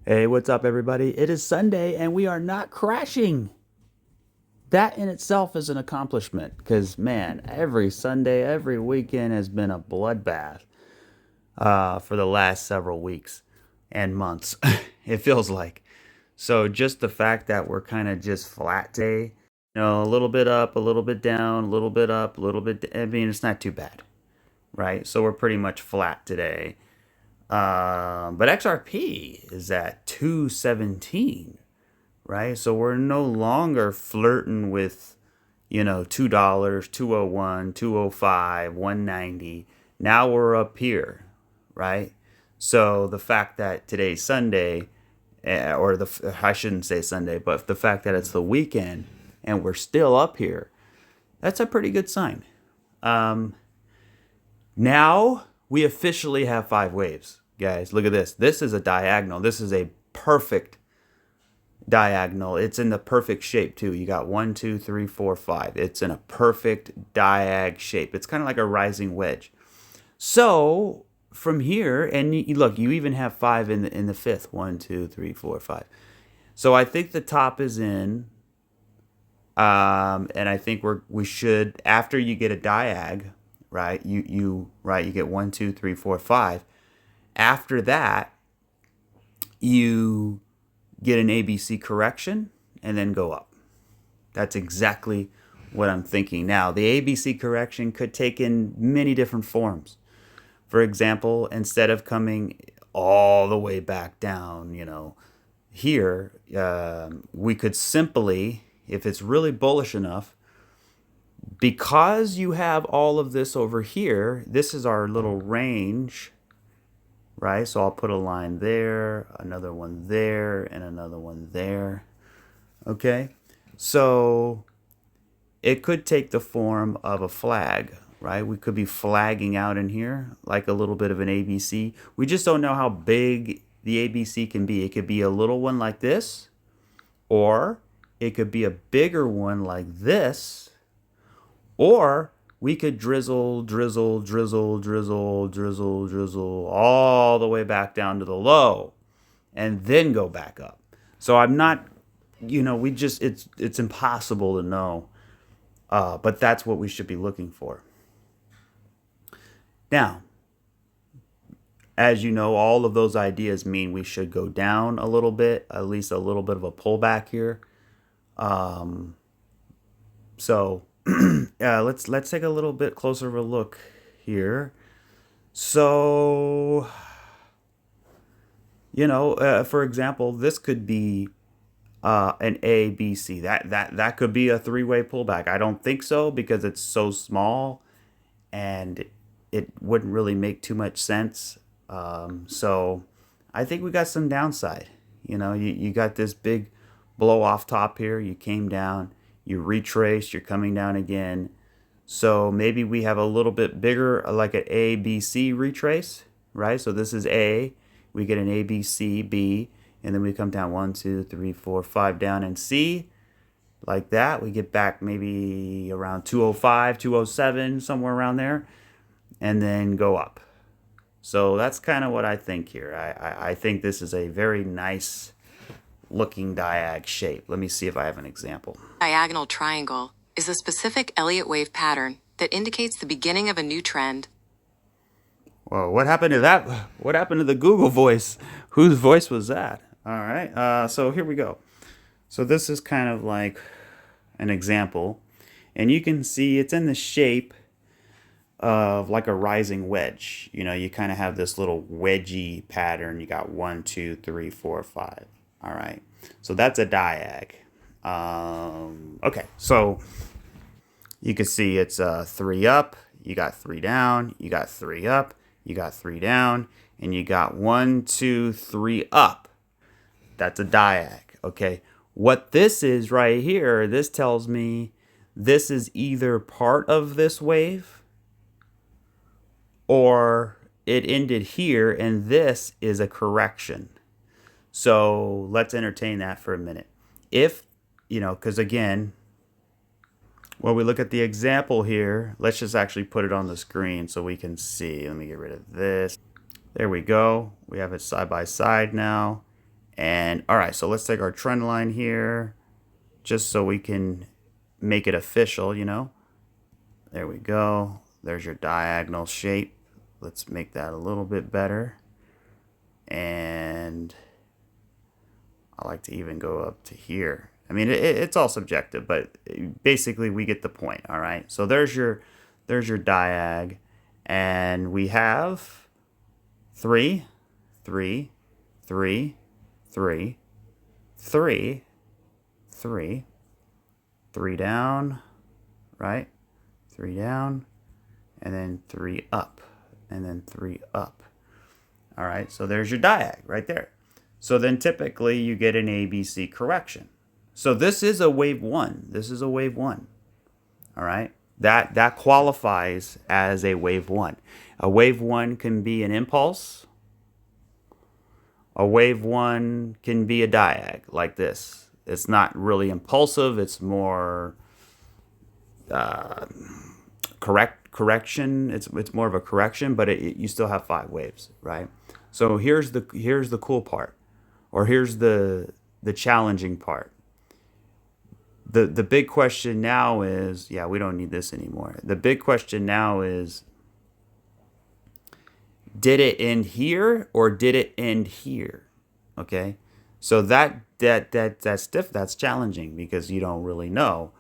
Hey, what's up, everybody? It is Sunday and we are not crashing. That in itself is an accomplishment because, man, every Sunday, every weekend has been a bloodbath for the last several weeks and months, it feels like. So, just the fact that we're kind of just flat today, a little bit up, a little bit down, a little bit up, a little bit, I mean, it's not too bad, right? So, we're pretty much flat today. But XRP is at 217, right? So we're no longer flirting with, $2, 201, 205, 190. Now we're up here, right? So the fact that today's Sunday, or I shouldn't say Sunday, but the fact that it's the weekend and we're still up here, that's a pretty good sign. Now we officially have five waves, guys. Look at this. This is a diagonal. This is a perfect diagonal. It's in the perfect shape too. You got 1, 2, 3, 4, 5. It's in a perfect diag shape. It's kind of like a rising wedge. So from here, and look, you even have 5 in the fifth. 1, 2, 3, 4, 5. So I think the top is in, and I think we should, after you get a diag, right? You get 1, 2, 3, 4, 5. After that, you get an ABC correction and then go up. That's exactly what I'm thinking now. The ABC correction could take in many different forms. For example, instead of coming all the way back down, here, we could simply, if it's really bullish enough, because you have all of this over here, this is our little range, right? So I'll put a line there, another one there, and another one there. Okay? So it could take the form of a flag, right? We could be flagging out in here like a little bit of an ABC. We just don't know how big the ABC can be. It could be a little one like this, or it could be a bigger one like this, or we could drizzle, drizzle, drizzle, drizzle, drizzle, drizzle all the way back down to the low and then go back up. So I'm not, we just, it's impossible to know. But that's what we should be looking for. Now, as you know, all of those ideas mean we should go down a little bit, at least a little bit of a pullback here. So let's take a little bit closer of a look here. So, for example, this could be an A, B, C. That could be a three-way pullback. I don't think so because it's so small and it wouldn't really make too much sense. So I think we got some downside. You got this big blow off top here. You came down, you retraced, you're coming down again. So maybe we have a little bit bigger, like an A, B, C retrace, right? So this is A. We get an A, B, C, B, and then we come down 1, 2, 3, 4, 5 down and C. Like that. We get back maybe around 205, 207, somewhere around there, and then go up. So that's kind of what I think here. I think this is a very nice looking diag shape. Let me see if I have an example. Diagonal triangle is a specific Elliott wave pattern that indicates the beginning of a new trend. Whoa, what happened to that? What happened to the Google voice? Whose voice was that? All right, so here we go. So this is kind of like an example, and you can see it's in the shape of like a rising wedge. You kind of have this little wedgy pattern. You got 1, 2, 3, 4, 5. All right, so that's a diag. Okay, so you can see it's 3 up, you got 3 down, you got 3 up, you got 3 down, and you got 1, 2, 3 up. That's a diag. Okay, what this is right here, this tells me this is either part of this wave or it ended here and this is a correction. So let's entertain that for a minute. If, because again, when we look at the example here, let's just actually put it on the screen so we can see. Let me get rid of this. There we go. We have it side by side now. And all right, so let's take our trend line here just so we can make it official, you know. There we go. There's your diagonal shape. Let's make that a little bit better. And I like to even go up to here. I mean, it's all subjective, but basically we get the point, all right? So there's your diag, and we have 3, 3, 3, 3, 3, 3, 3 down, right? 3 down, and then 3 up, and then 3 up. All right, so there's your diag right there. So then typically you get an ABC correction. So this is a wave 1. This is a wave 1. All right, that qualifies as a wave 1. A wave 1 can be an impulse. A wave 1 can be a diag like this. It's not really impulsive. It's more correction. It's more of a correction, but you still have 5 waves, right? So here's the cool part, or here's the challenging part. The big question now is, yeah, we don't need this anymore. The big question now is, did it end here or did it end here? Okay, so that's challenging because you don't really know.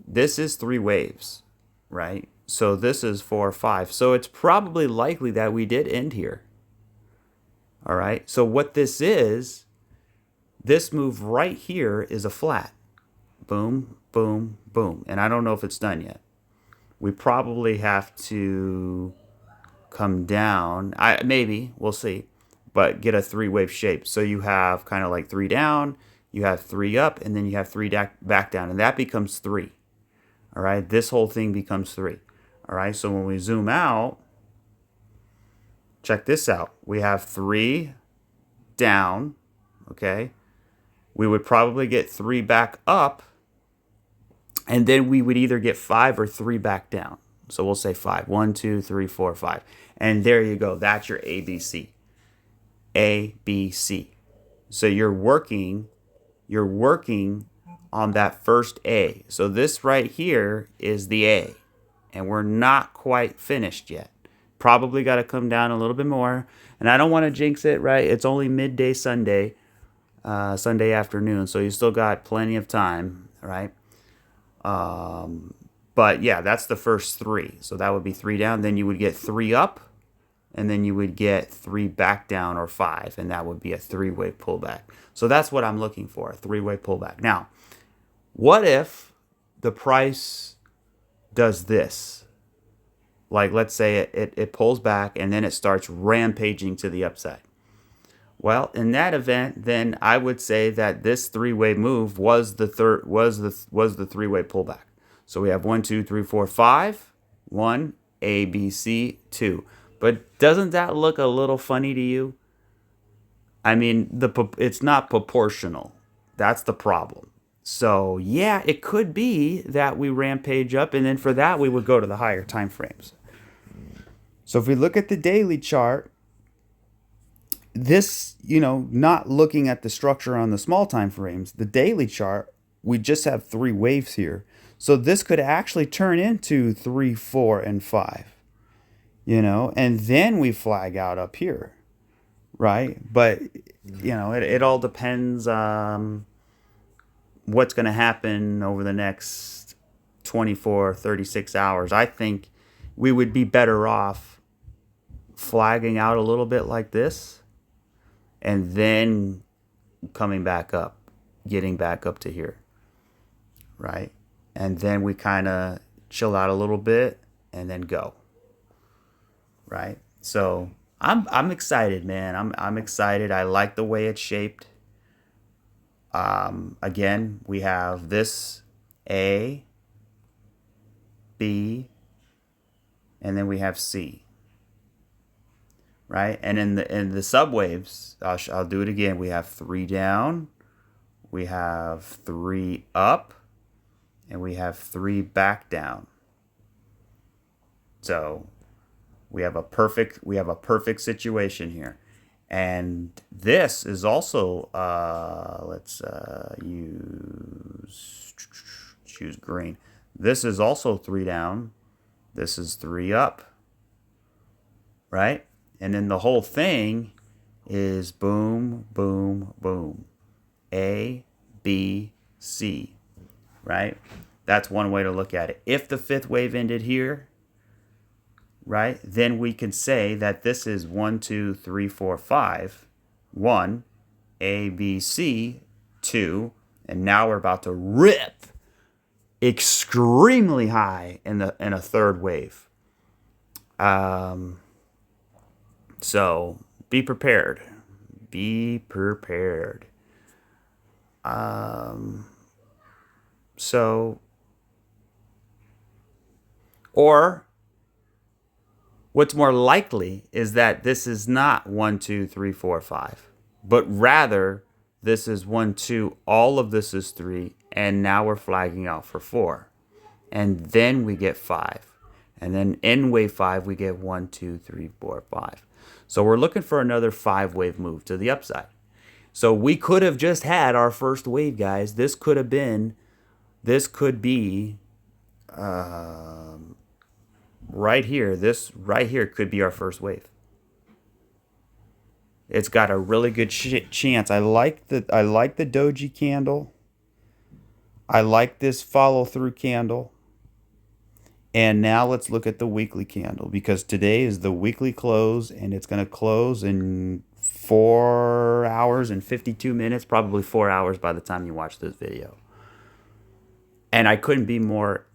This is 3 waves, right? So this is 4, 5. So it's probably likely that we did end here. All right. So what this is, this move right here is a flat. Boom, boom, boom. And I don't know if it's done yet. We probably have to come down. Maybe, we'll see. But get a 3-wave shape. So you have kind of like 3 down, you have 3 up, and then you have 3 back down. And that becomes 3. All right. This whole thing becomes 3. All right. So when we zoom out, check this out. We have 3 down. Okay. We would probably get 3 back up. And then we would either get 5 or 3 back down. So we'll say 5. 1, 2, 3, 4, 5. And there you go. That's your ABC. ABC. So you're working on that first A. So this right here is the A. And we're not quite finished yet. Probably got to come down a little bit more. And I don't want to jinx it, right? It's only midday Sunday, Sunday afternoon. So you still got plenty of time, right? But yeah, that's the first 3. So that would be 3 down. Then you would get 3 up. And then you would get 3 back down, or 5. And that would be a 3-wave pullback. So that's what I'm looking for, a 3-wave pullback. Now, what if the price does this? Like, let's say it pulls back and then it starts rampaging to the upside. Well, in that event, then I would say that this 3-wave move was the 3-wave pullback. So we have 1, 2, 3, 4, 5. 1, A, B, C, 2. But doesn't that look a little funny to you? I mean, it's not proportional. That's the problem. So yeah, it could be that we rampage up, and then for that we would go to the higher time frames. So if we look at the daily chart, this, not looking at the structure on the small time frames, the daily chart, we just have 3 waves here. So this could actually turn into 3, 4, and 5, and then we flag out up here, right? But, it all depends what's going to happen over the next 24, 36 hours. I think we would be better off flagging out a little bit like this and then coming back up, getting back up to here, right? And then we kind of chill out a little bit and then go, right? So I'm excited, man. I'm excited. I like the way it's shaped. Again, we have this A, B, and then we have C, right? And in the subwaves, I'll do it again. We have 3 down, we have 3 up, and we have 3 back down. So we have a perfect situation here. And this is also, let's choose green. This is also 3 down. This is 3 up, right? And then the whole thing is boom, boom, boom. A, B, C, right? That's one way to look at it. If the fifth wave ended here, right, then we can say that this is 1, 2, 3, 4, 5. 1, A, B, C, 2, and now we're about to rip extremely high in a third wave. So be prepared. Be prepared. Or what's more likely is that this is not 1, 2, 3, 4, 5, but rather this is 1, 2, all of this is 3, and now we're flagging out for 4. And then we get 5. And then in wave 5, we get 1, 2, 3, 4, 5. So we're looking for another 5-wave move to the upside. So we could have just had our first wave, guys. This could be right here. This right here could be our first wave. It's got a really good chance. I like the doji candle. I like this follow through candle. And now let's look at the weekly candle, because today is the weekly close, and it's going to close in 4 hours and 52 minutes, probably 4 hours by the time you watch this video. And I couldn't be more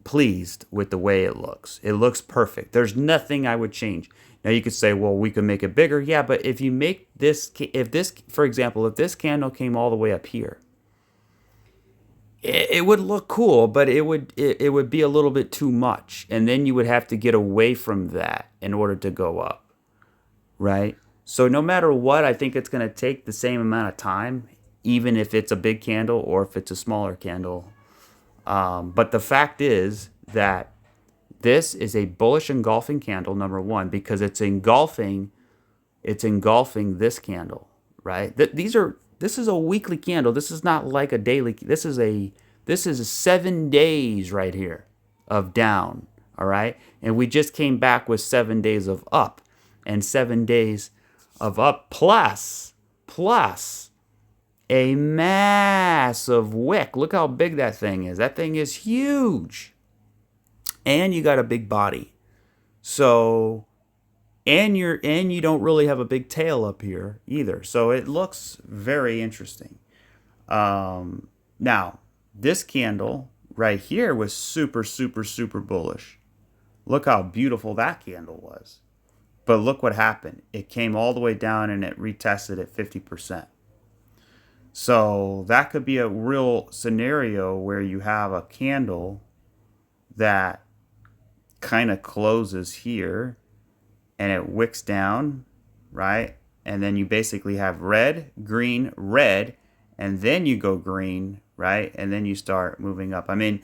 pleased with the way it looks. It looks perfect. There's nothing I would change. Now you could say, well, we could make it bigger. Yeah, but if you make this, for example, if this candle came all the way up here, it would look cool, but it would be a little bit too much. And then you would have to get away from that in order to go up, right? So no matter what, I think it's going to take the same amount of time, even if it's a big candle or if it's a smaller candle. But the fact is that this is a bullish engulfing candle, number one, because it's engulfing this candle, right? This is a weekly candle. This is not like a daily. This is 7 days right here of down, all right? And we just came back with 7 days of up, and 7 days of up plus a massive wick. Look how big that thing is. That thing is huge. And you got a big body. So, and you don't really have a big tail up here either. So it looks very interesting. Now, this candle right here was super, super, super bullish. Look how beautiful that candle was. But look what happened. It came all the way down and it retested at 50%. So that could be a real scenario where you have a candle that kind of closes here and it wicks down, right? And then you basically have red, green, red, and then you go green, right? And then you start moving up. I mean,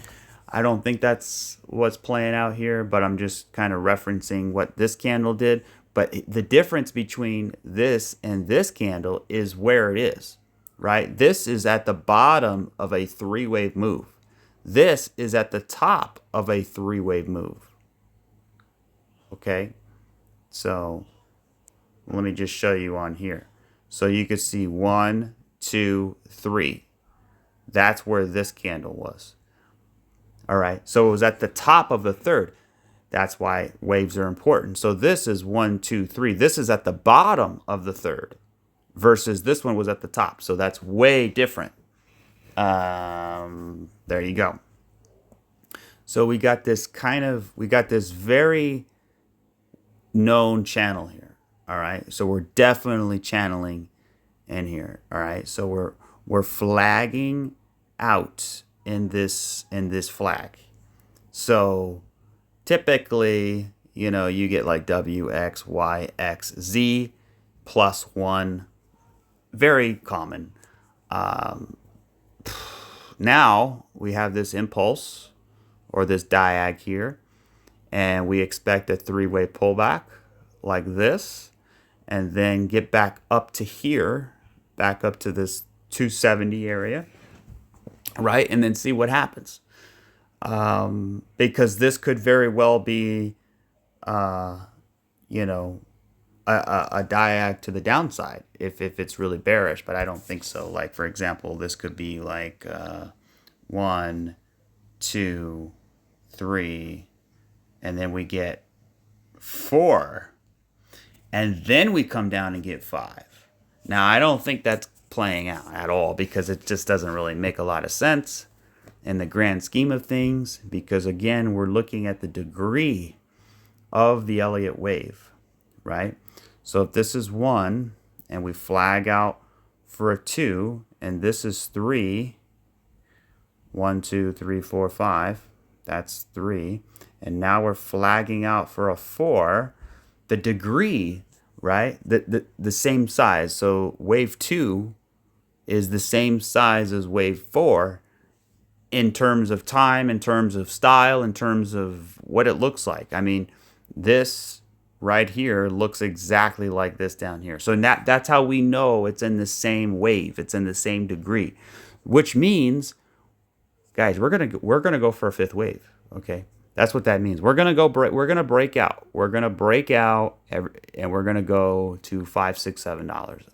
I don't think that's what's playing out here, but I'm just kind of referencing what this candle did. But the difference between this and this candle is where it is, right? This is at the bottom of a 3-wave move. This is at the top of a 3-wave move. Okay? So let me just show you on here. So you could see 1, 2, 3. That's where this candle was. All right. So it was at the top of the third. That's why waves are important. So this is 1, 2, 3. This is at the bottom of the third versus this one was at the top. So that's way different. There you go. So we got this very known channel here. All right. So we're definitely channeling in here. All right. So we're flagging out in this flag. So typically, you get like W, X, Y, X, Z plus 1. Very common. Now we have this impulse or this diag here, and we expect a 3-way pullback like this. and then get back up to here, back up to this 270 area, right? And then see what happens. Because this could very well be, you know, a diag to the downside if it's really bearish, but I don't think so. Like, for example, this could be like 1, 2, 3, and then we get 4, and then we come down and get 5. Now, I don't think that's playing out at all because it just doesn't really make a lot of sense in the grand scheme of things, because again, we're looking at the degree of the Elliott wave, right? So if this is 1 and we flag out for a 2, and this is 3, 1, 2, 3, 4, 5, that's 3, and now we're flagging out for a 4, the degree, right? The same size. So wave 2 is the same size as wave 4 in terms of time, in terms of style, in terms of what it looks like. I mean, this right here looks exactly like this down here. So that's how we know it's in the same wave. It's in the same degree, which means, guys, we're gonna go for a 5th wave. Okay, that's what that means. We're gonna break out. We're gonna break out, and we're gonna go to $5, $6, $7.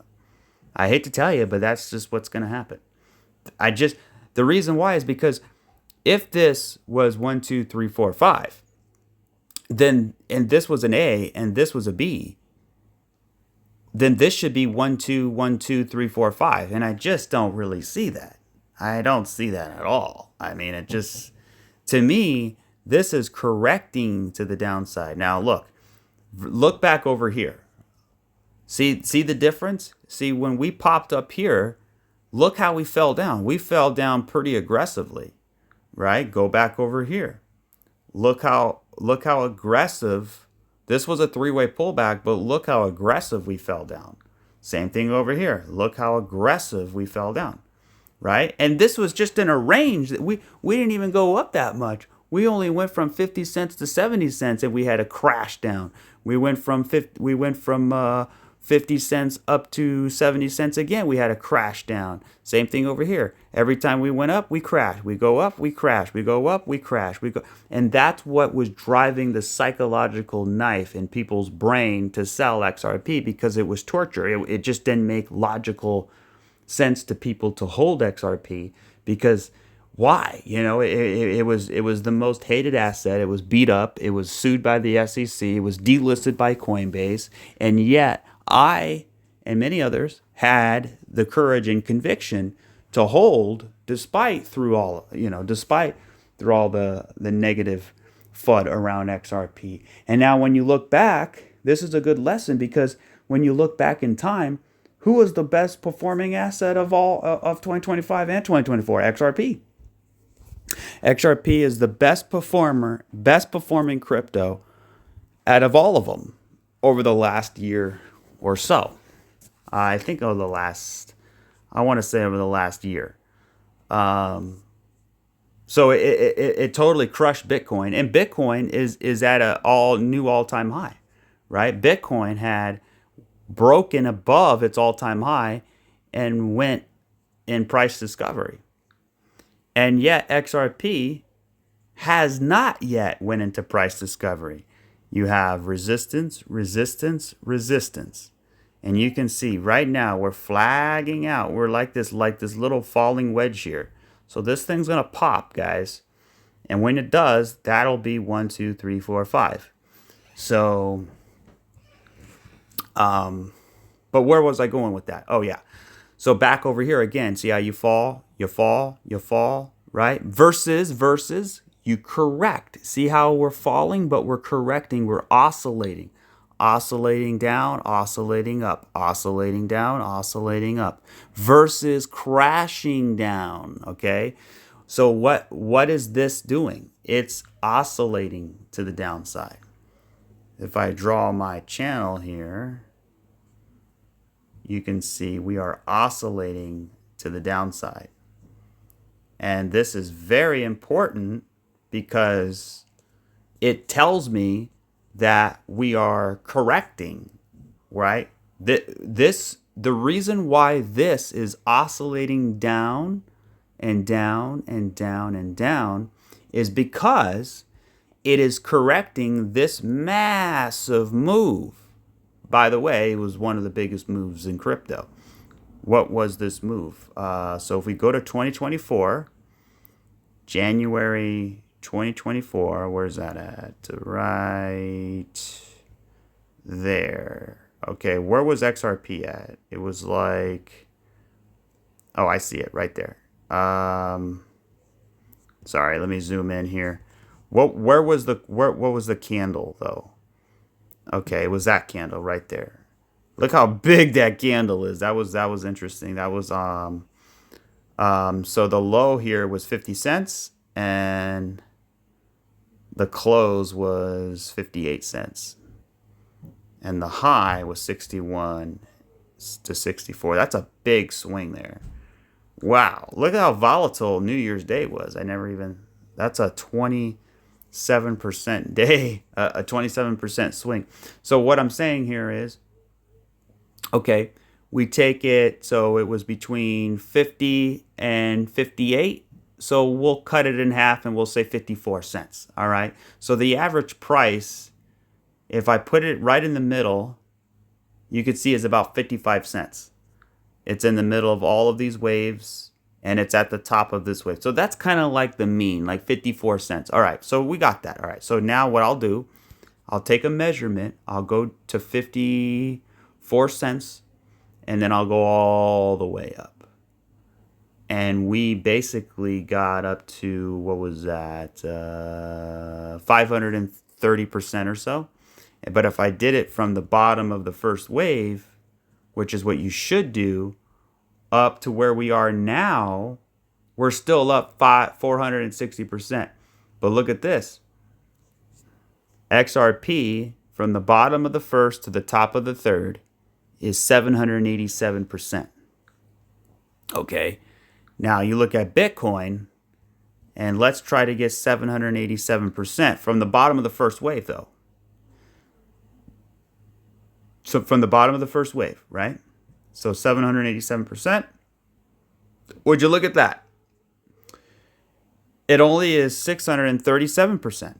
I hate to tell you, but that's just what's gonna happen. The reason why is because if this was 1, 2, 3, 4, 5, then, and this was an A and this was a B, then this should be 1, 2, 1, 2, 3, 4, 5. And I just don't really see that. I don't see that at all. I mean, it just, to me, this is correcting to the downside. Now, look back over here. See the difference? See, when we popped up here, look how we fell down. We fell down pretty aggressively, right? Go back over here. Look how aggressive. This was a 3-way pullback, but look how aggressive we fell down. Same thing over here. Look how aggressive we fell down, right? And this was just in a range that we didn't even go up that much. We only went from 50 cents to 70 cents, and we had a crash down. We went from 50 cents up to 70 cents again. We had a crash down. Same thing over here. Every time we went up, we crashed. We go up, we crash. We go up, we crash. And that's what was driving the psychological knife in people's brain to sell XRP, because it was torture. It just didn't make logical sense to people to hold XRP, because why? It was the most hated asset. It was beat up. It was sued by the SEC. It was delisted by Coinbase. And yet I and many others had the courage and conviction to hold despite through all the negative FUD around XRP. And now when you look back, this is a good lesson, because when you look back in time, who was the best performing asset of all of 2025 and 2024? XRP. XRP is the best performing crypto out of all of them over the last year or so. I think over the last year. So it totally crushed Bitcoin, and Bitcoin is at an all-time high, right? Bitcoin had broken above its all-time high and went in price discovery. And yet XRP has not yet went into price discovery. You have resistance, resistance, resistance. And you can see right now we're flagging out. We're like this little falling wedge here. So this thing's going to pop, guys. And when it does, that'll be 1, 2, 3, 4, 5. So, but where was I going with that? Oh, yeah. So back over here again, see how you fall, right? Versus, you correct. See how we're falling, but we're correcting. We're oscillating. Oscillating down, oscillating up, oscillating down, oscillating up, versus crashing down, okay? So what is this doing? It's oscillating to the downside. If I draw my channel here, you can see we are oscillating to the downside. And this is very important because it tells me that we are correcting, right? The reason why this is oscillating down and down and down and down is because it is correcting this massive move. By the way, it was one of the biggest moves in crypto. What was this move? So if we go to 2024, January 2024, where's that at? Right there. Okay, where was XRP at? It was like, oh, I see it right there. Sorry, let me zoom in here. What was the candle though? Okay, it was that candle right there. Look how big that candle is. That was interesting. That was so the low here was 50 cents and the close was 58 cents. And the high was 61 to 64. That's a big swing there. Wow. Look at how volatile New Year's Day was. That's a 27% day, a 27% swing. So what I'm saying here is, okay, we take it, so it was between 50 and 58. So we'll cut it in half and we'll say 54 cents. All right. So the average price, if I put it right in the middle, you could see is about 55 cents. It's in the middle of all of these waves and it's at the top of this wave. So that's kind of like the mean, like 54 cents. All right. So we got that. All right. So now what I'll do, I'll take a measurement. I'll go to 54 cents and then I'll go all the way up. And we basically got up to, what was that, 530% or so. But if I did it from the bottom of the first wave, which is what you should do, up to where we are now, we're still up 460%. But look at this. XRP, from the bottom of the first to the top of the third, is 787%. Okay. Now you look at Bitcoin, and let's try to get 787% from the bottom of the first wave, though. So from the bottom of the first wave, right? So 787%. Would you look at that? It only is 637%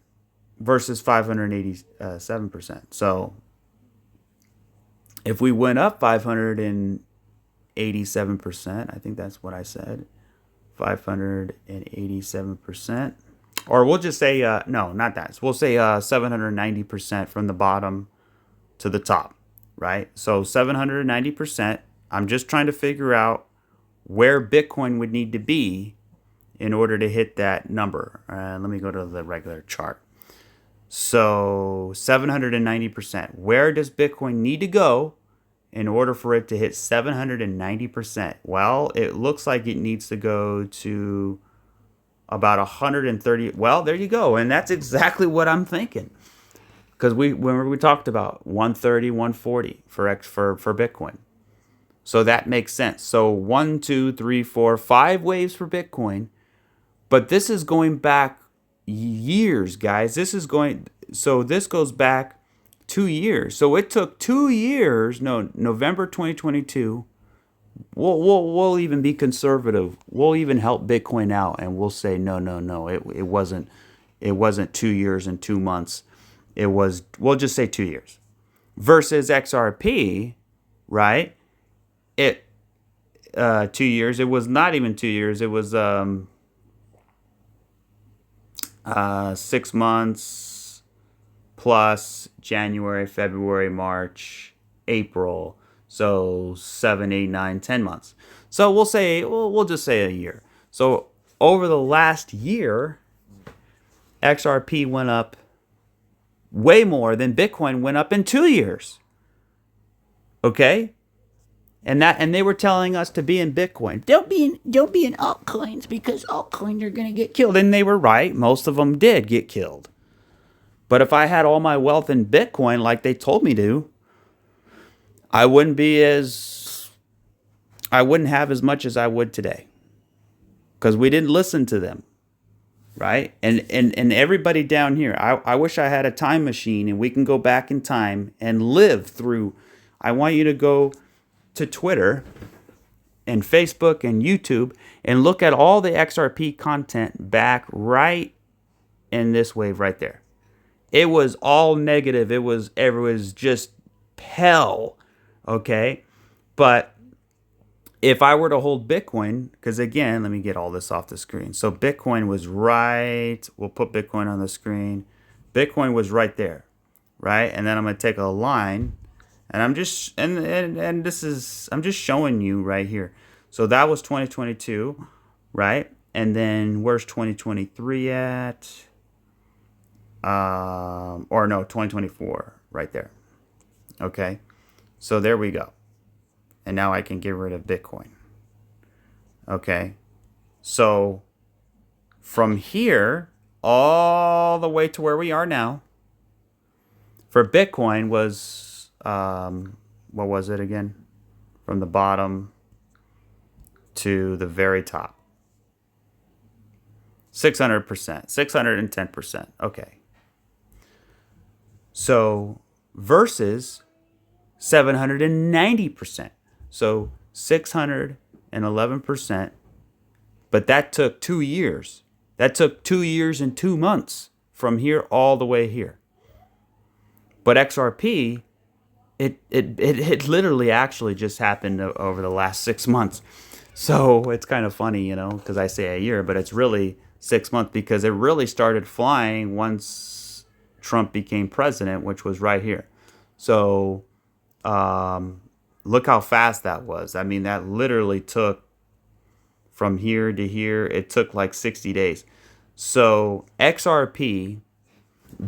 versus 587%. So if we went up 587%, I think that's what I said, 587%, or we'll just say, no, not that. So we'll say 790% from the bottom to the top, right? So 790%, I'm just trying to figure out where Bitcoin would need to be in order to hit that number. Let me go to the regular chart. So 790%. Where does Bitcoin need to go in order for it to hit 790%? Well, it looks like it needs to go to about 130. Well, there you go. And that's exactly what I'm thinking. Because when we talked about 130, 140 for Bitcoin. So that makes sense. So 1, 2, 3, 4, 5 waves for Bitcoin. But this is going back years, guys. This goes back 2 years. So it took 2 years. No, November 2022. We'll even be conservative. We'll even help Bitcoin out, and we'll say no. It wasn't 2 years and 2 months. We'll just say 2 years. Versus XRP, right? 2 years. It was not even 2 years. It was 6 months plus January, February, March, April. So 7, 8, 9, 10 months. So we'll just say a year. So over the last year, XRP went up way more than Bitcoin went up in 2 years. Okay? And they were telling us to be in Bitcoin. Don't be in altcoins because altcoins are going to get killed. And they were right. Most of them did get killed. But if I had all my wealth in Bitcoin like they told me to, I wouldn't have as much as I would today. Because we didn't listen to them. Right? And everybody down here, I wish I had a time machine and we can go back in time and live through I want you to go to Twitter and Facebook and YouTube and look at all the XRP content back right in this wave right there. It was all negative. It was just hell. Okay. But if I were to hold Bitcoin, because again, let me get all this off the screen. So Bitcoin was right. We'll put Bitcoin on the screen. Bitcoin was right there, right? And then I'm gonna take a line, and I'm just and this is I'm just showing you right here. So that was 2022, right? And then where's 2023 at? Or no, 2024, right there. Okay, so there we go. And now I can get rid of Bitcoin. Okay, so from here all the way to where we are now, for Bitcoin was, what was it again? From the bottom to the very top. 600%, 610%. Okay. So versus 790%. So 611%. But that took 2 years. That took 2 years and 2 months from here all the way here. But XRP, it literally actually just happened over the last 6 months. So it's kind of funny, because I say a year, but it's really 6 months because it really started flying once Trump became president, which was right here. So look how fast that was. I mean, that literally took from here to here. It took like 60 days. So XRP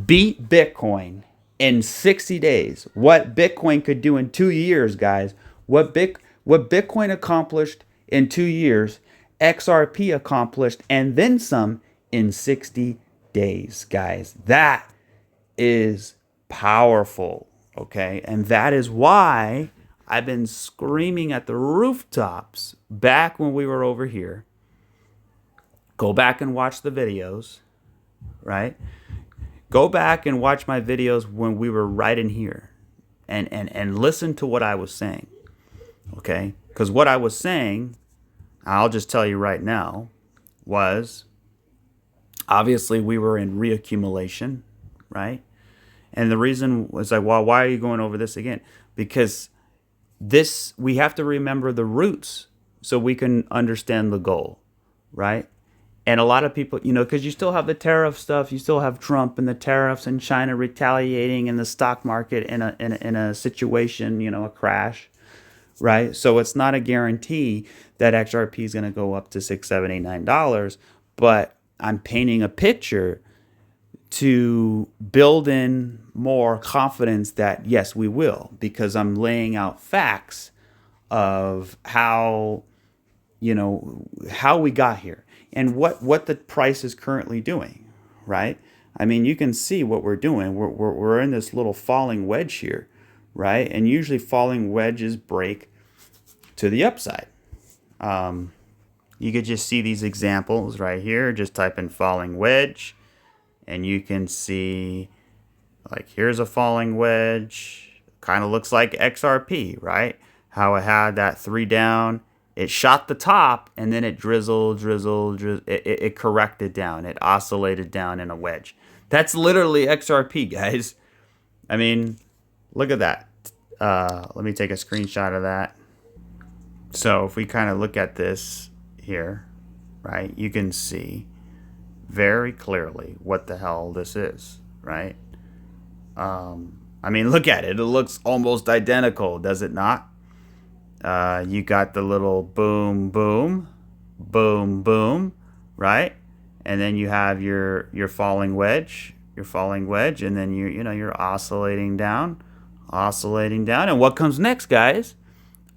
beat Bitcoin in 60 days. What Bitcoin could do in 2 years, guys. What Bitcoin accomplished in 2 years, XRP accomplished and then some in 60 days, guys. That is powerful, okay? And that is why I've been screaming at the rooftops back when we were over here. Go back and watch the videos, right? Go back and watch my videos when we were right in here and listen to what I was saying, okay? Because what I was saying, I'll just tell you right now, was obviously we were in reaccumulation, right? And the reason was like, well, why are you going over this again? Because we have to remember the roots so we can understand the goal, right? And a lot of people, because you still have the tariff stuff, you still have Trump and the tariffs and China retaliating and the stock market in a situation, a crash, right? So it's not a guarantee that XRP is going to go up to $6, $7, $8, $9, but I'm painting a picture to build in more confidence that yes, we will, because I'm laying out facts of how we got here and what the price is currently doing, right? I mean, you can see what we're doing. We're in this little falling wedge here, right? And usually falling wedges break to the upside. You could just see these examples right here. Just type in falling wedge. And you can see, like, here's a falling wedge. Kind of looks like XRP, right? How it had that 3 down. It shot the top, and then it drizzled. It corrected down. It oscillated down in a wedge. That's literally XRP, guys. I mean, look at that. Let me take a screenshot of that. So if we kind of look at this here, right, you can see very clearly what the hell this is, right? I mean, look at it. It looks almost identical, does it not? You got the little boom, boom, boom, boom, right? And then you have your falling wedge, and then you're oscillating down. And what comes next, guys?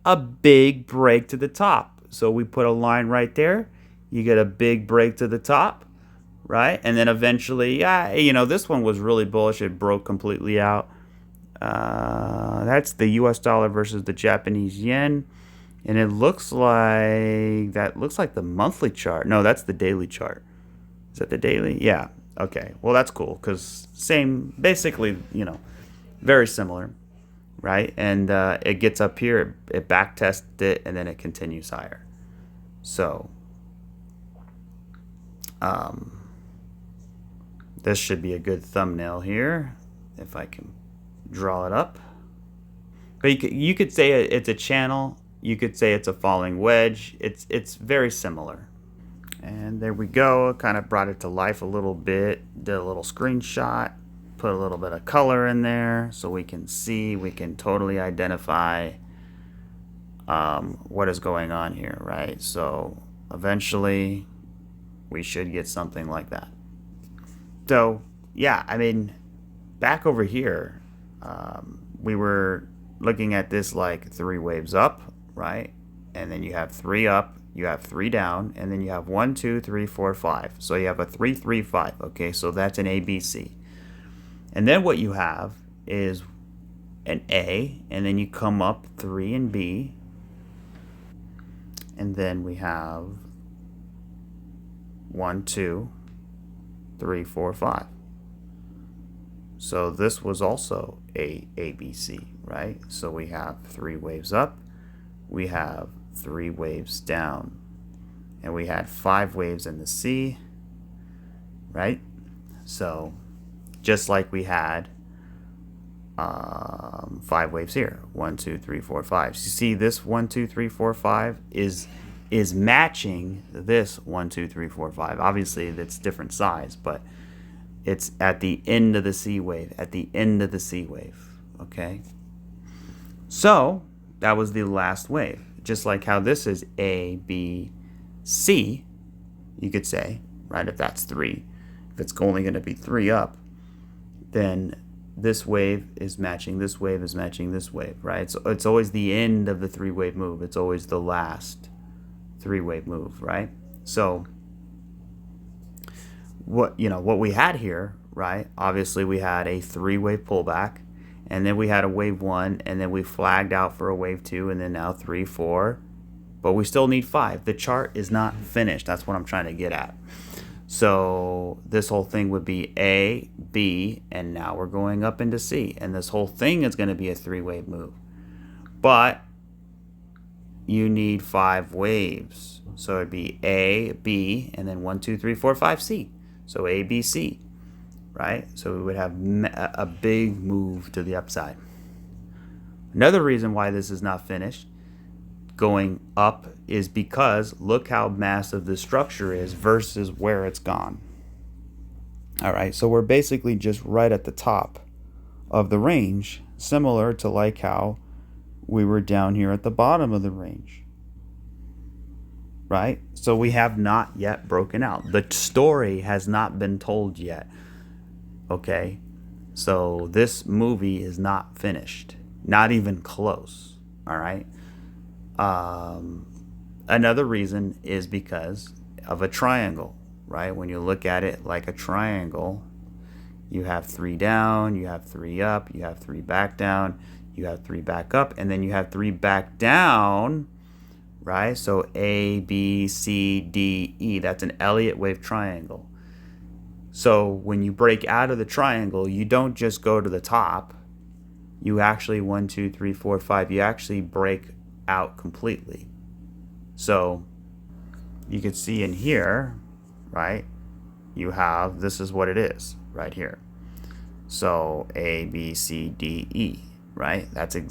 A big break to the top. So we put a line right there. You get a big break to the top, right? And then eventually, this one was really bullish. It broke completely out. That's the US dollar versus the Japanese yen. And it looks like the monthly chart. No, that's the daily chart. Is that the daily? Yeah. Okay. Well, that's cool because basically, very similar, right? And it gets up here, it back tests it, and then it continues higher. So this should be a good thumbnail here, if I can draw it up. But you could say it's a channel. You could say it's a falling wedge. It's very similar. And there we go. Kind of brought it to life a little bit. Did a little screenshot. Put a little bit of color in there so we can see. We can totally identify what is going on here, right? So eventually we should get something like that. So yeah, I mean, back over here, we were looking at this like 3 waves up, right? And then you have 3 up, you have 3 down, and then you have 1, 2, 3, 4, 5. So you have a 3, 3, 5. Okay, so that's an ABC. And then what you have is an A, and then you come up 3 and B, and then we have 1, 2, 3, 4, 5. So this was also a ABC, right? So we have 3 waves up, we have 3 waves down, and we had 5 waves in the C, right? So just like we had 5 waves here, 1, 2, 3, 4, 5. So you see this 1, 2, 3, 4, 5 is matching this 1, 2, 3, 4, 5. Obviously it's different size, but it's at the end of the C wave, at the end of the C wave, okay? So that was the last wave. Just like how this is A, B, C, you could say, right, if that's 3. If it's only going to be 3 up, then this wave is matching this wave is matching this wave, right? So it's always the end of the 3-wave move. It's always the last 3-wave move, right? So what we had here, right? Obviously we had a 3-wave pullback, and then we had a wave 1, and then we flagged out for a wave 2, and then now 3, 4, but we still need 5. The chart is not finished. That's what I'm trying to get at. So this whole thing would be A, B, and now we're going up into C, and this whole thing is going to be a 3-wave move, but you need 5 waves. So it'd be A, B, and then 1, 2, 3, 4, 5, C. So A, B, C, right? So we would have a big move to the upside. Another reason why this is not finished going up is because look how massive the structure is versus where it's gone. All right, so we're basically just right at the top of the range, similar to like how we were down here at the bottom of the range. Right? So we have not yet broken out. The story has not been told yet. Okay? So this movie is not finished. Not even close. All right? Another reason is because of a triangle, right? When you look at it like a triangle, you have 3 down, you have 3 up, you have 3 back down, you have 3 back up, and then you have 3 back down, right? So A, B, C, D, E. That's an Elliott wave triangle. So when you break out of the triangle, you don't just go to the top. You actually 1, 2, 3, 4, 5. You actually break out completely. So you can see in here, right? You have, this is what it is right here. So A, B, C, D, E, right?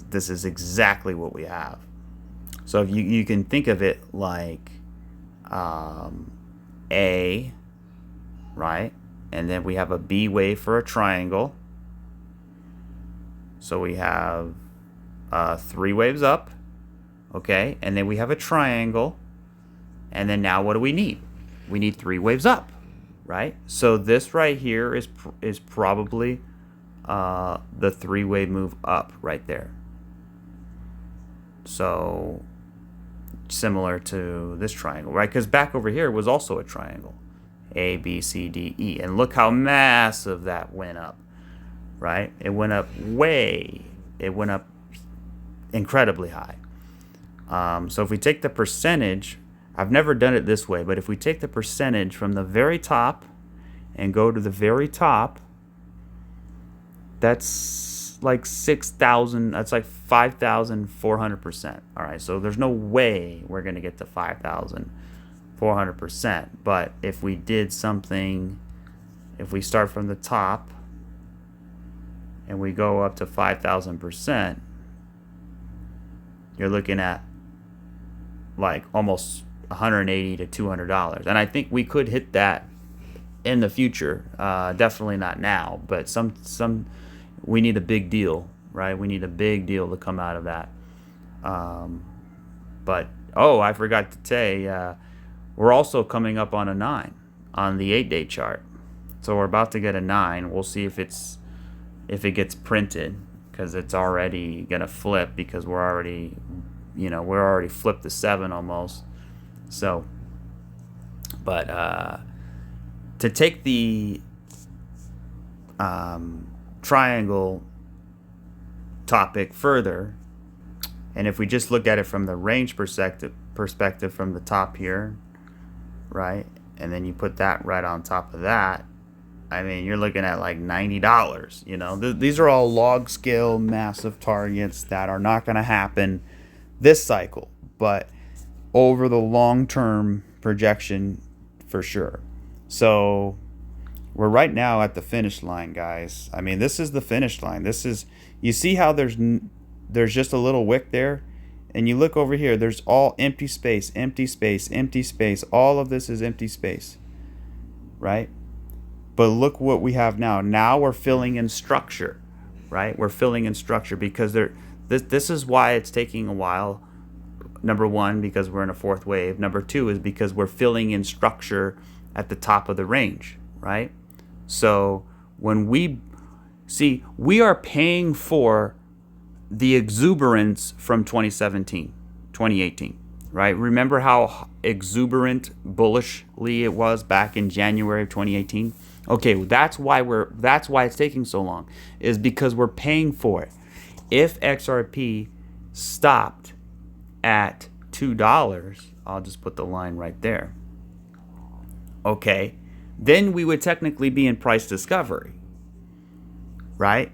This is exactly what we have. So if you can think of it like A, right? And then we have a B wave for a triangle. So we have 3 waves up, okay? And then we have a triangle. And then now what do we need? We need 3 waves up, right? So this right here is probably the 3-wave move up right there. So similar to this triangle, right? Because back over here was also a triangle. A, B, C, D, E. And look how massive that went up, right? It went up incredibly high. So if we take the percentage, I've never done it this way, but if we take the percentage from the very top and go to the very top, that's like 6,000. That's like 5,400%. All right, so there's no way we're gonna get to 5,400%. But if we did something, if we start from the top and we go up to 5,000%, you're looking at like almost $180 to $200, and I think we could hit that in the future. Definitely not now, but we need a big deal, right? We need a big deal to come out of that. But I forgot to say, we're also coming up on a 9 on the 8-day chart. So we're about to get a 9. We'll see if it gets printed, because it's already gonna flip, because we're already flipped the 7 almost. So, but to take the triangle topic further, and if we just look at it from the range perspective from the top here, right, and then you put that right on top of that, I mean, you're looking at like $90. You know, these are all log scale massive targets that are not going to happen this cycle, but over the long term projection for sure. So we're right now at the finish line, guys. I mean, this is the finish line. This is, you see how there's just a little wick there, and you look over here, there's all empty space, empty space, empty space. All of this is empty space, right? But look what we have now. Now we're filling in structure, right? We're filling in structure because this is why it's taking a while. Number one, because we're in a fourth wave. Number two is because we're filling in structure at the top of the range, right? So when we are paying for the exuberance from 2017, 2018, right? Remember how exuberant, bullishly it was back in January of 2018? Okay, that's why it's taking so long, is because we're paying for it. If XRP stopped at $2, I'll just put the line right there. Okay, then we would technically be in price discovery, right?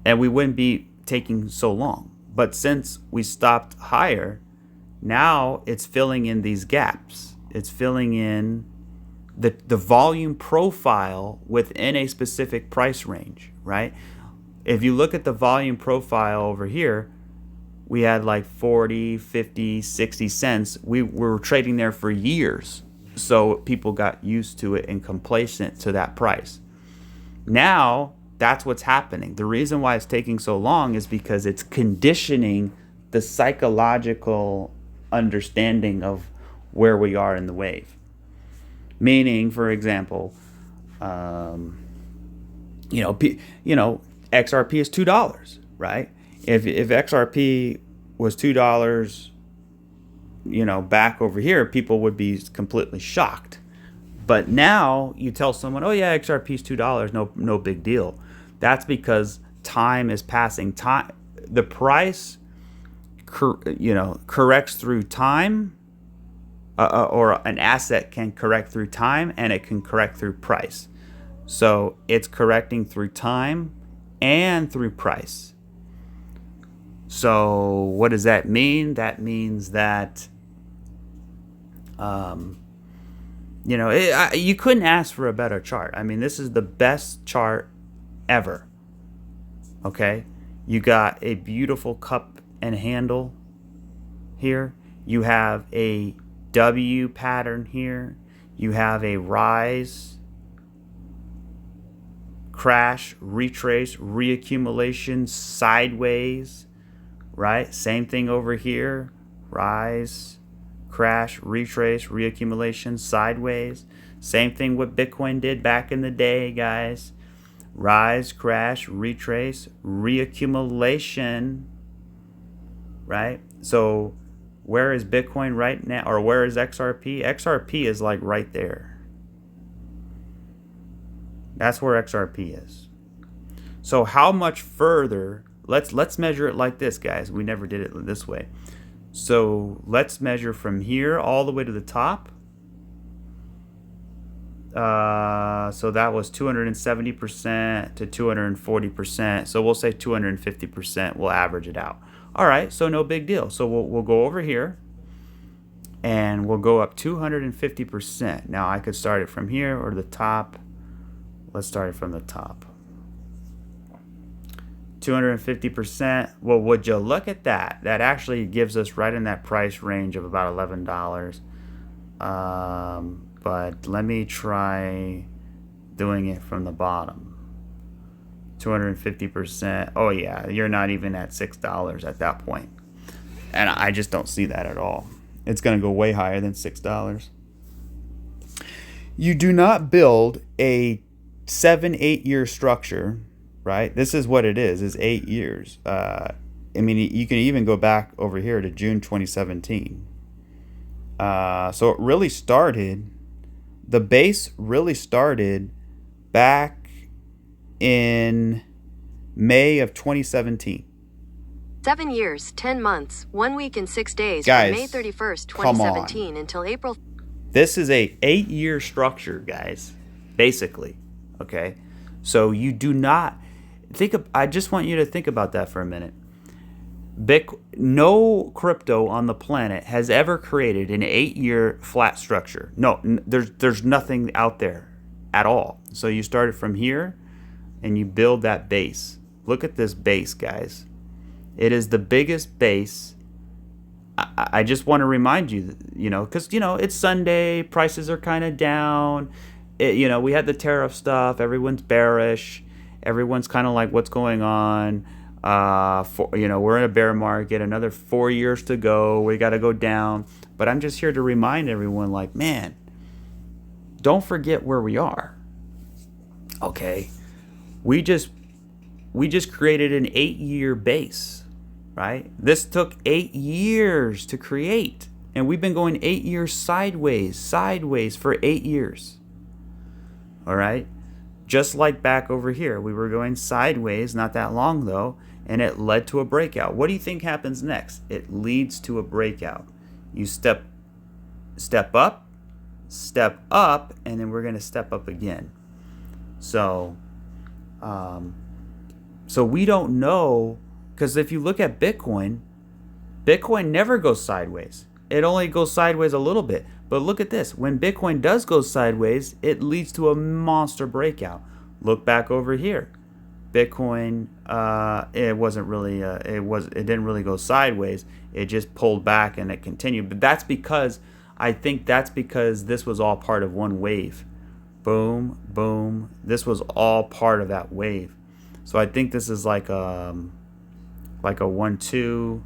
And we wouldn't be taking so long. But since we stopped higher, now it's filling in these gaps. It's filling in the volume profile within a specific price range, right? If you look at the volume profile over here, we had like 40, 50, 60 cents. We were trading there for years. So people got used to it and complacent to that price. Now, that's what's happening. The reason why it's taking so long is because it's conditioning the psychological understanding of where we are in the wave. Meaning, for example, XRP is $2, right? If XRP was $2, back over here, people would be completely shocked. But now you tell someone, oh yeah, XRP is $2, no big deal. That's because time is passing. Time, the price, corrects through time, or an asset can correct through time, and it can correct through price. So it's correcting through time and through price. So what does that mean? That means that, you couldn't ask for a better chart. I mean, this is the best chart ever. Okay? You got a beautiful cup and handle here. You have a W pattern here. You have a rise, crash, retrace, reaccumulation, sideways, right? Same thing over here. Rise, crash, retrace, reaccumulation, sideways. Same thing what Bitcoin did back in the day, guys. Rise, crash, retrace, reaccumulation, right? So where is Bitcoin right now, or where is XRP? XRP is like right there. That's where XRP is. So how much further? Let's measure it like this, guys. We never did it this way. So let's measure from here all the way to the top. So that was 270% to 240%. So we'll say 250%. We'll average it out. All right, so no big deal. So we'll go over here and we'll go up 250%. Now I could start it from here or the top. Let's start it from the top. 250%. Well, would you look at that? That actually gives us right in that price range of about $11. But let me try doing it from the bottom. 250%. Oh yeah, you're not even at $6 at that point. And I just don't see that at all. It's going to go way higher than $6. You do not build a 7-8 year structure, right? This is what it is 8 years. I mean, you can even go back over here to June 2017. So it really started, the base really started back in May of 2017. 7 years, 10 months, 1 week and 6 days Guys, from May 31st, come on. 2017 until April. This is a 8-year structure, guys, basically. Okay, so you do not think of, I just want you to think about that for a minute. No crypto on the planet has ever created an 8-year flat structure. No, there's nothing out there at all. So you start it from here and you build that base. Look at this base, guys. It is the biggest base. I just want to remind you, because, it's Sunday, prices are kind of down. We had the tariff stuff. Everyone's bearish. Everyone's kind of like, what's going on? We're in a bear market. Another 4 years to go. We got to go down. But I'm just here to remind everyone, like, man, don't forget where we are. Okay, we just created an 8-year base. Right? This took 8 years to create. And we've been going 8 years sideways for 8 years. All right? Just like back over here. We were going sideways, not that long though, and it led to a breakout. What do you think happens next? It leads to a breakout. You step up, and then we're going to step up again. So we don't know. Because if you look at Bitcoin never goes sideways. It only goes sideways a little bit. But look at this. When Bitcoin does go sideways, it leads to a monster breakout. Look back over here. Bitcoin, it didn't really go sideways. It just pulled back and it continued. But I think that's because this was all part of one wave. Boom, boom. This was all part of that wave. So I think this is like a 1-2,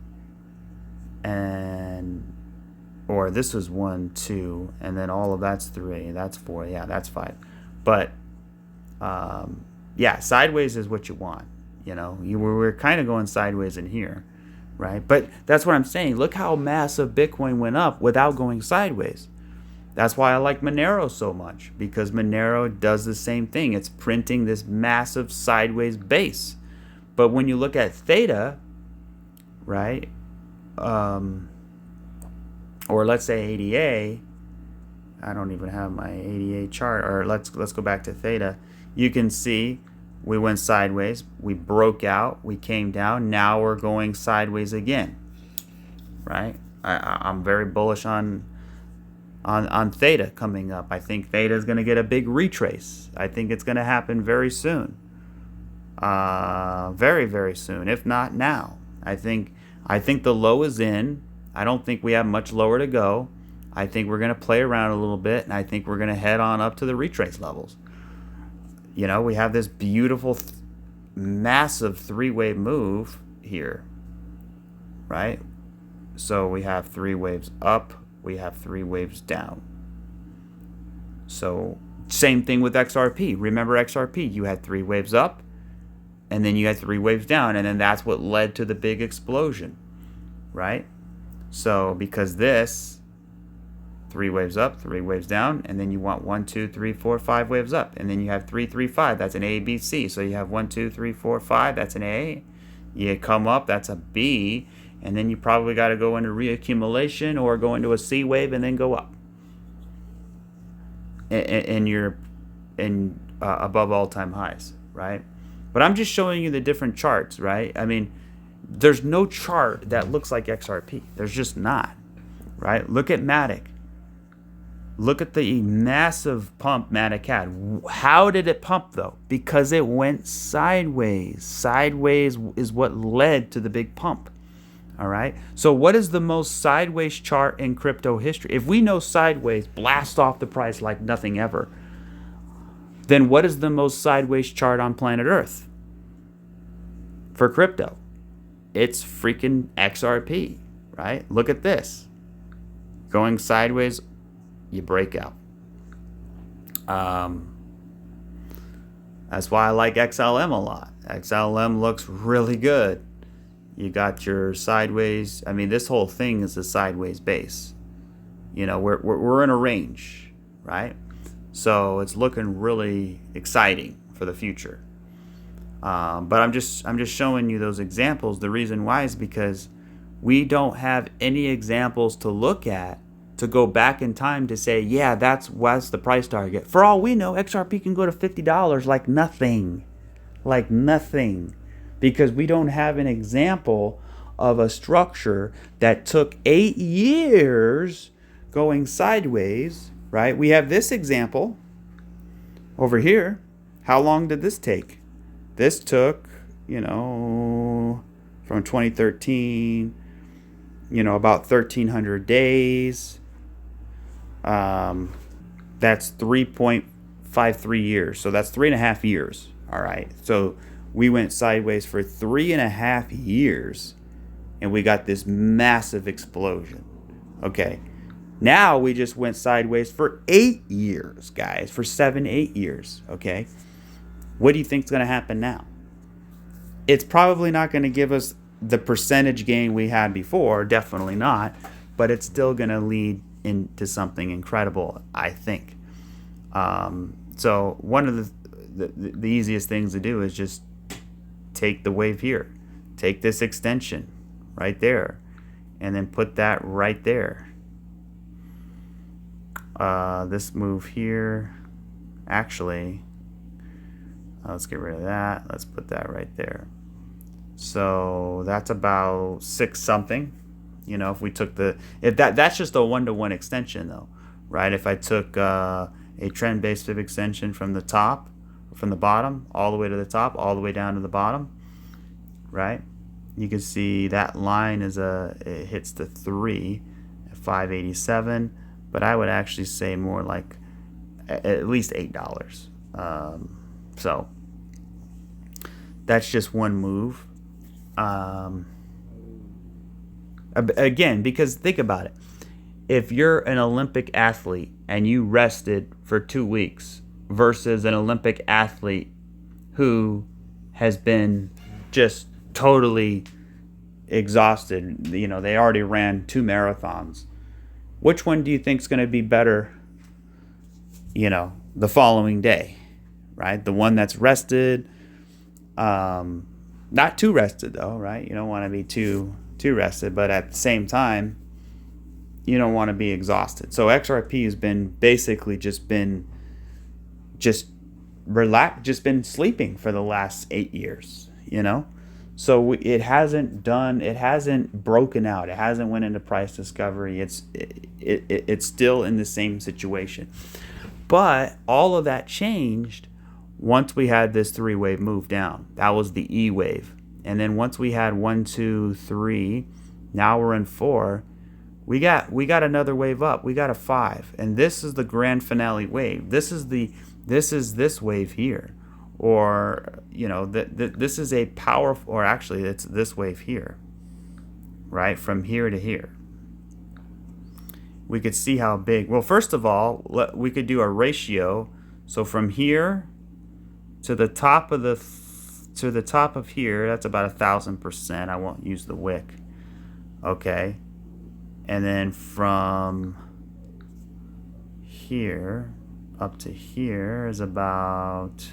or this was 1-2, and then all of that's 3, that's 4, yeah, that's 5. But sideways is what you want. We're kind of going sideways in here, right? But that's what I'm saying. Look how massive Bitcoin went up without going sideways. That's why I like Monero so much, because Monero does the same thing. It's printing this massive sideways base. But when you look at THETA, right, or let's say ADA, I don't even have my ADA chart, or let's go back to THETA. You can see we went sideways, we broke out, we came down, now we're going sideways again, right? I'm very bullish on THETA coming up. I think THETA is going to get a big retrace. I think it's going to happen very soon. Very, very soon, if not now. I think the low is in. I don't think we have much lower to go. I think we're going to play around a little bit, and I think we're going to head on up to the retrace levels. We have this beautiful, massive 3-wave move here, right? So we have 3 waves up, we have 3 waves down. So same thing with XRP. Remember XRP, you had 3 waves up, and then you had 3 waves down, and then that's what led to the big explosion, right? So because this 3 waves up, 3 waves down, and then you want 1, 2, 3, 4, 5 waves up, and then you have 3, 3, 5. That's an A, B, C. So you have 1, 2, 3, 4, 5. That's an A. You come up, that's a B, and then you probably got to go into reaccumulation or go into a C wave and then go up. and you're in above all-time highs, right? But I'm just showing you the different charts, right? I mean, there's no chart that looks like XRP. There's just not, right? Look at Matic. Look at the massive pump Matic had. How did it pump though? Because it went sideways. Sideways is what led to the big pump. All right. So what is the most sideways chart in crypto history? If we know sideways blast off the price like nothing ever, then what is the most sideways chart on planet Earth for crypto? It's freaking XRP, right? Look at this. Going sideways, you break out. That's why I like XLM a lot. XLM looks really good. You got your sideways. I mean, this whole thing is a sideways base. You know, we're in a range, right? So it's looking really exciting for the future. But I'm just showing you those examples. The reason why is because we don't have any examples to look at to go back in time to say, yeah, that's the price target. For all we know, XRP can go to $50 like nothing. Like nothing. Because we don't have an example of a structure that took 8 years going sideways, right? We have this example over here. How long did this take? This took, from 2013, about 1,300 days. That's 3.53 years. So that's 3.5 years. All right. So we went sideways for 3.5 years and we got this massive explosion. Okay. Now we just went sideways for 8 years, guys, for 7-8 years. Okay. What do you think is going to happen now? It's probably not going to give us the percentage gain we had before. Definitely not. But it's still going to lead into something incredible, I think. So one of the easiest things to do is just take the wave here. Take this extension right there. And then put that right there. This move here. Actually, let's get rid of that. Let's put that right there. So that's about 6 something. If we took that's just a 1-to-1 extension though, right? If I took a trend-based fib extension from the top, from the bottom, all the way to the top, all the way down to the bottom, right? You can see that line it hits the 3 at 587, but I would actually say more like at least $8. So that's just one move. Again, because think about it. If you're an Olympic athlete and you rested for 2 weeks versus an Olympic athlete who has been just totally exhausted, they already ran 2 marathons. Which one do you think is going to be better, the following day, right? The one that's rested, not too rested though, right? You don't want to be too rested, but at the same time, you don't want to be exhausted. So XRP has been basically just been sleeping for the last 8 years, So it hasn't broken out. It hasn't went into price discovery. It's still in the same situation. But all of that changed once we had this 3-wave move down. That was the E wave. And then once we had 1, 2, 3, now we're in 4. We got another wave up. We got a 5, and this is the grand finale wave. This is this wave here, or this is a powerful, or actually it's this wave here, right, from here to here. We could see how big. Well, first of all, we could do a ratio. So from here to the top of here, that's about 1,000%. I won't use the wick. Okay. And then from here up to here is about,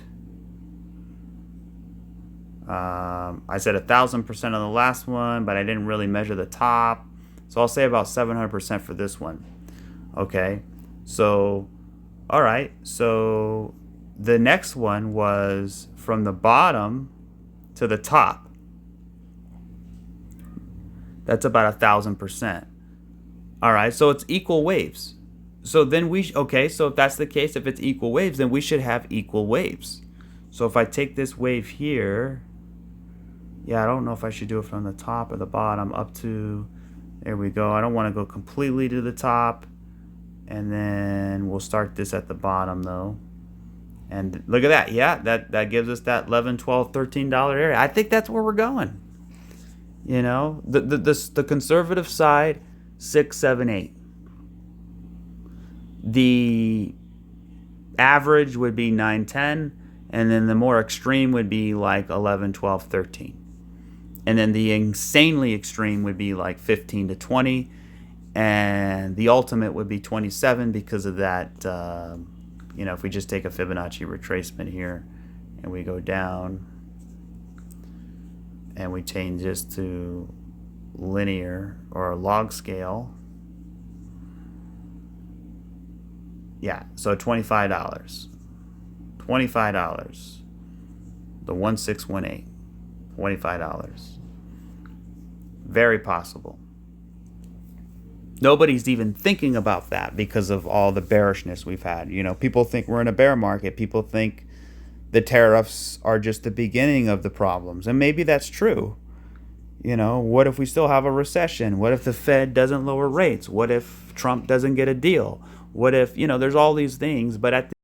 I said 1,000% on the last one, but I didn't really measure the top. So I'll say about 700% for this one. Okay. So All right, so the next one was from the bottom to the top. That's about 1,000%. All right, so it's equal waves. So then okay, so if that's the case, if it's equal waves, then we should have equal waves. So if I take this wave here, yeah, I don't know if I should do it from the top or the bottom up to, there we go. I don't want to go completely to the top. And then we'll start this at the bottom though. And look at that. Yeah, that gives us that $11, $12, $13 area. I think that's where we're going. You know, the conservative side, 6, 7, 8. The average would be 9, 10, and then the more extreme would be like 11, 12, 13. And then the insanely extreme would be like 15 to 20, and the ultimate would be 27 because of that, you know, if we just take a Fibonacci retracement here and we go down and we change this to linear or log scale, yeah, so $25. $25. The 1618. $25. Very possible. Nobody's even thinking about that because of all the bearishness we've had. You know, people think we're in a bear market. People think the tariffs are just the beginning of the problems. And maybe that's true. You know, what if we still have a recession? What if the Fed doesn't lower rates? What if Trump doesn't get a deal? What if, you know, there's all these things, but at the